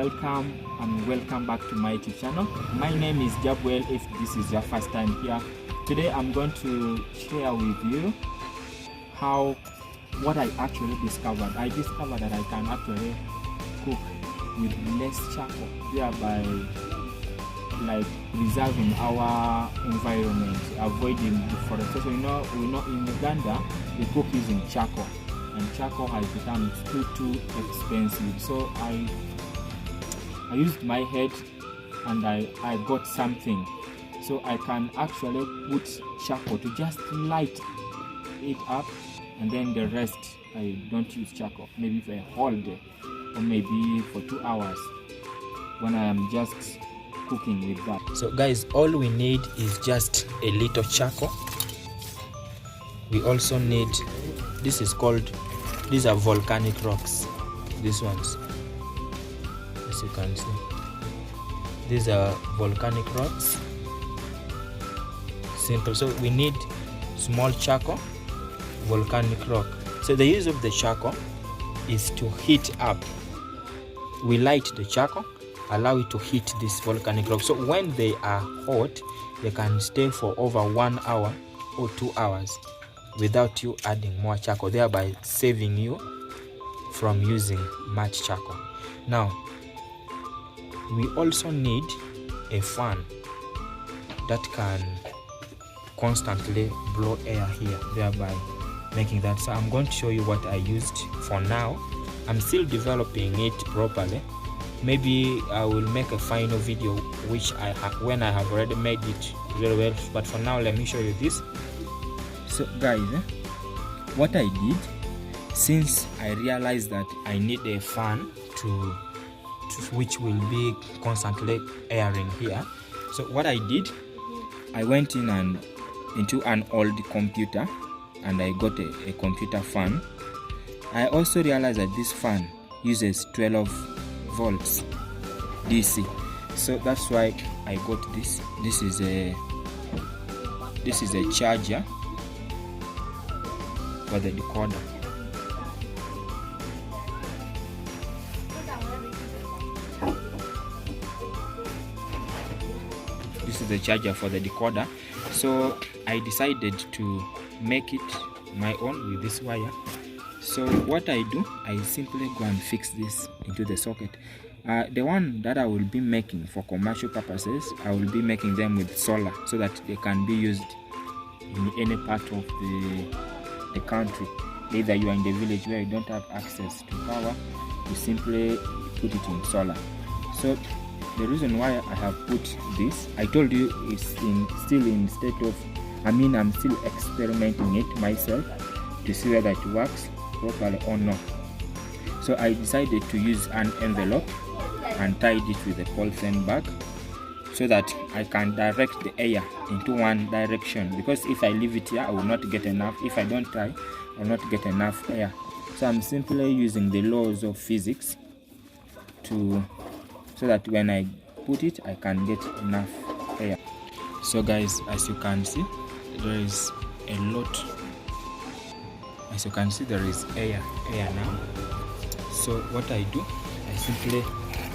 Welcome and welcome back to my YouTube channel. My name is Jabuel. If this is your first time here, today I'm going to share with you what I actually discovered. I discovered that I can actually cook with less charcoal, thereby preserving our environment, avoiding deforestation. We know in Uganda we cook using charcoal, and charcoal has become too expensive. So I used my head and I got something. So I can actually put charcoal to just light it up, and then the rest I don't use charcoal, maybe for a whole day or maybe for 2 hours when I am just cooking with that. So guys, all we need is just a little charcoal. We also need, these are volcanic rocks, these ones, as you can see. These are volcanic rocks, simple. So we need small charcoal, volcanic rock. So the use of the charcoal is to heat up. We light the charcoal, allow it to heat this volcanic rock. So when they are hot, they can stay for over 1 hour or 2 hours without you adding more charcoal, thereby saving you from using much charcoal. Now, we also need a fan that can constantly blow air here, thereby making that. So I'm going to show you what I used for now. I'm still developing it properly. Maybe I will make a final video when I have already made it very well, but for now let me show you this. So guys, what I did, since I realized that I need a fan which will be constantly airing here, so what I did, I went into an old computer and I got a computer fan. I also realized that this fan uses 12 volts DC, so that's why I got this. This is a charger for the decoder. This is the charger for the decoder. So I decided to make it my own with this wire. So what I do, I simply go and fix this into the socket. The one that I will be making for commercial purposes, I will be making them with solar so that they can be used in any part of the country. Either you are in the village where you don't have access to power, you simply put it in solar. So the reason why I have put this, I told you, is still in state of, I'm still experimenting it myself to see whether it works properly or not. So I decided to use an envelope and tied it with a polythene bag so that I can direct the air into one direction, because if I leave it here I will not get enough. If I don't try, I will not get enough air. So I'm simply using the laws of physics so that when I put it I can get enough air. So guys, as you can see, there is a lot. As you can see, there is air now. So what I do, I simply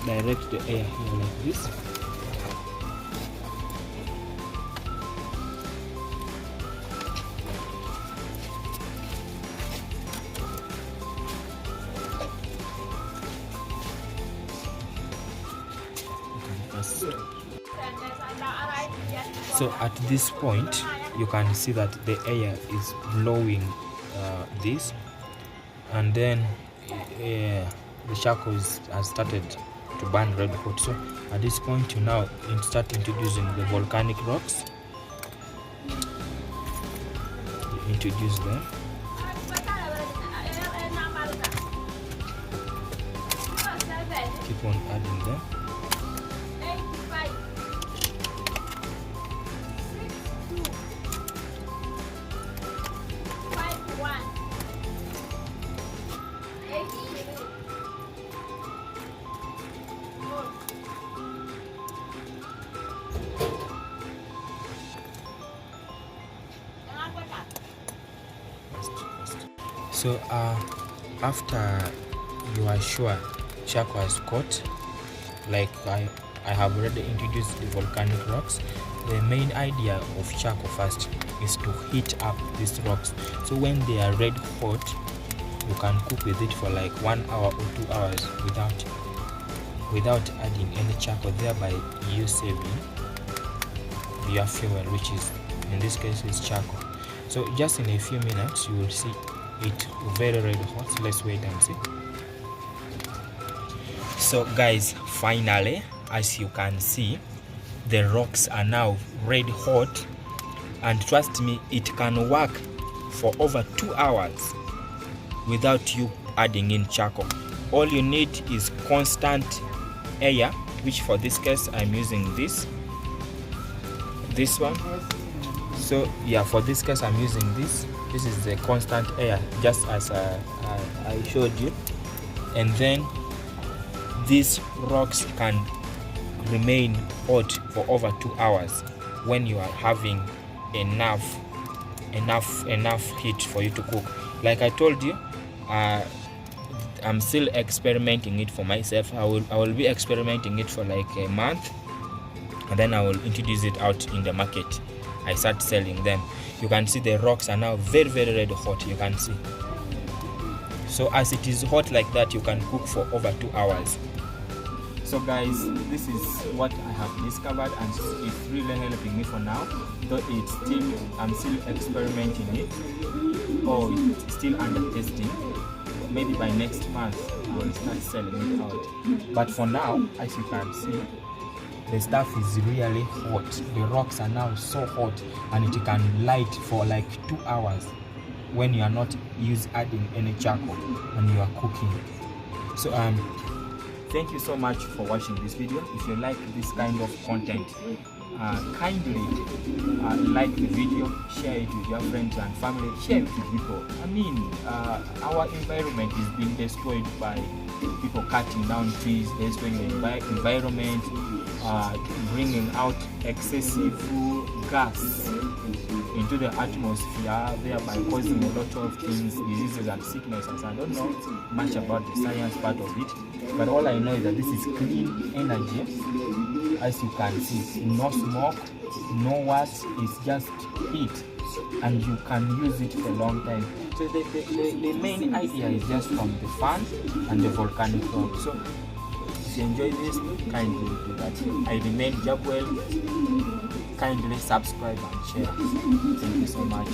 direct the air here like this. So at this point you can see that the air is blowing this, and then the charcoal has started to burn red hot. So at this point you now start introducing the volcanic rocks. You introduce them. Keep on adding them. So after you are sure charcoal is caught, like I have already introduced the volcanic rocks. The main idea of charcoal first is to heat up these rocks, so when they are red hot, you can cook with it for like 1 hour or 2 hours without adding any charcoal, thereby you saving your fuel, which is in this case is charcoal. So just in a few minutes you will see it very red hot. So let's wait and see. So guys, finally, as you can see, the rocks are now red hot, and trust me, it can work for over 2 hours without you adding in charcoal. All you need is constant air, which for this case I'm using this one. So yeah, for this case I'm using this is the constant air, just as I showed you. And then these rocks can remain hot for over 2 hours when you are having enough heat for you to cook. Like I told you, I'm still experimenting it for myself. I will be experimenting it for like a month, and then I will introduce it out in the market. I start selling them. You can see the rocks are now very red hot. You can see. So as it is hot like that, you can cook for over 2 hours. So guys, this is what I have discovered, and it's really helping me for now. Though I'm still experimenting it, or it's still under testing. Maybe by next month I will start selling it out. But for now, as you can see, the stuff is really hot. The rocks are now so hot, and it can light for like 2 hours when you are not adding any charcoal when you are cooking. So thank you so much for watching this video. If you like this kind of content, kindly like the video, share it with your friends and family, share it with people. I mean, our environment is being destroyed by people cutting down trees, destroying the environment, bringing out excessive gas into the atmosphere, thereby causing a lot of things, diseases and sicknesses. I don't know much about the science part of it, but all I know is that this is clean energy. As you can see, no smoke, no wax, it's just heat, and you can use it for a long time. So the main idea is just from the fan and the volcanic rock. So if you enjoy this, kindly do that. I remain Jacoal. Kindly subscribe and share. Thank you so much.